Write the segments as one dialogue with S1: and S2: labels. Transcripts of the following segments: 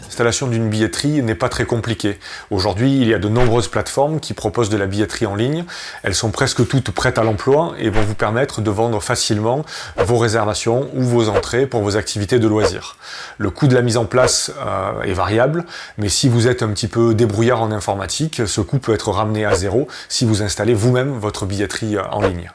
S1: L'installation d'une billetterie n'est pas très compliquée. Aujourd'hui, il y a de nombreuses plateformes qui proposent de la billetterie en ligne. Elles sont presque toutes prêtes à l'emploi et vont vous permettre de vendre facilement vos réservations ou vos entrées pour vos activités de loisirs. Le coût de la mise en place est variable, mais si vous êtes un petit peu débrouillard en informatique, ce coût peut être ramené à zéro si vous installez vous-même votre billetterie en ligne.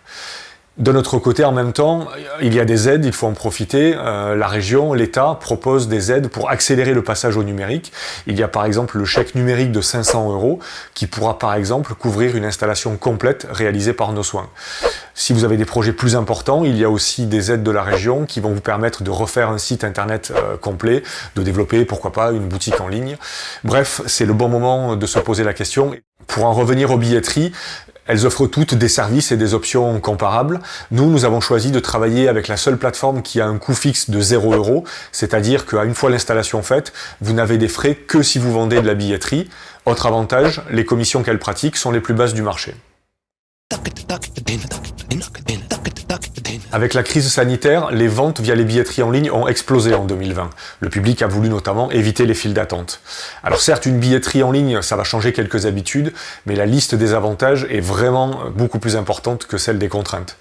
S1: De notre côté, en même temps, il y a des aides, il faut en profiter. La région, l'État propose des aides pour accélérer le passage au numérique. Il y a par exemple le chèque numérique de 500 € qui pourra par exemple couvrir une installation complète réalisée par nos soins. Si vous avez des projets plus importants, il y a aussi des aides de la région qui vont vous permettre de refaire un site internet complet, de développer pourquoi pas une boutique en ligne. Bref, c'est le bon moment de se poser la question. Pour en revenir aux billetteries, elles offrent toutes des services et des options comparables. Nous avons choisi de travailler avec la seule plateforme qui a un coût fixe de 0 €, c'est-à-dire qu'à une fois l'installation faite, vous n'avez des frais que si vous vendez de la billetterie. Autre avantage, les commissions qu'elle pratique sont les plus basses du marché. Avec la crise sanitaire, les ventes via les billetteries en ligne ont explosé en 2020. Le public a voulu notamment éviter les files d'attente. Alors certes, une billetterie en ligne, ça va changer quelques habitudes, mais la liste des avantages est vraiment beaucoup plus importante que celle des contraintes.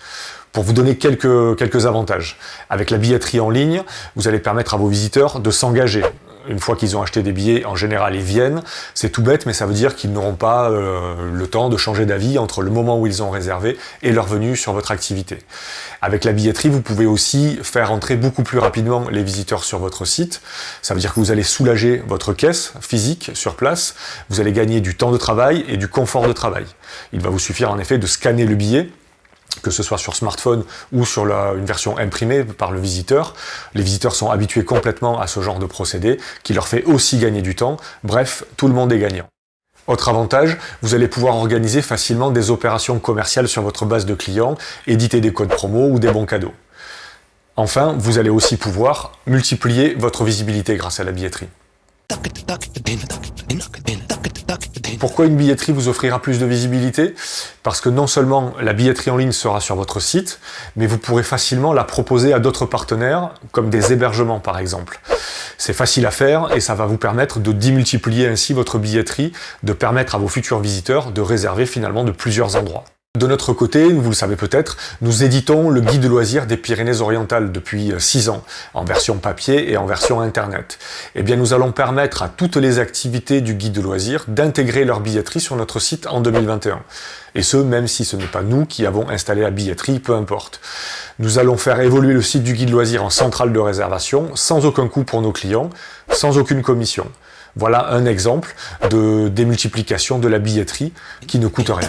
S1: Pour vous donner quelques avantages, avec la billetterie en ligne, vous allez permettre à vos visiteurs de s'engager. Une fois qu'ils ont acheté des billets, en général, ils viennent. C'est tout bête, mais ça veut dire qu'ils n'auront pas le temps de changer d'avis entre le moment où ils ont réservé et leur venue sur votre activité. Avec la billetterie, vous pouvez aussi faire entrer beaucoup plus rapidement les visiteurs sur votre site. Ça veut dire que vous allez soulager votre caisse physique sur place. Vous allez gagner du temps de travail et du confort de travail. Il va vous suffire en effet de scanner le billet, que ce soit sur smartphone ou sur une version imprimée par le visiteur. Les visiteurs sont habitués complètement à ce genre de procédé qui leur fait aussi gagner du temps. Bref, tout le monde est gagnant. Autre avantage, vous allez pouvoir organiser facilement des opérations commerciales sur votre base de clients, éditer des codes promo ou des bons cadeaux. Enfin, vous allez aussi pouvoir multiplier votre visibilité grâce à la billetterie. Pourquoi une billetterie vous offrira plus de visibilité? Parce que non seulement la billetterie en ligne sera sur votre site, mais vous pourrez facilement la proposer à d'autres partenaires, comme des hébergements par exemple. C'est facile à faire et ça va vous permettre de démultiplier ainsi votre billetterie, de permettre à vos futurs visiteurs de réserver finalement de plusieurs endroits. De notre côté, vous le savez peut-être, nous éditons le guide de loisirs des Pyrénées-Orientales depuis 6 ans, en version papier et en version internet. Eh bien, nous allons permettre à toutes les activités du guide de loisirs d'intégrer leur billetterie sur notre site en 2021. Et ce, même si ce n'est pas nous qui avons installé la billetterie, peu importe. Nous allons faire évoluer le site du guide loisirs en centrale de réservation, sans aucun coût pour nos clients, sans aucune commission. Voilà un exemple de démultiplication de la billetterie qui ne coûte rien.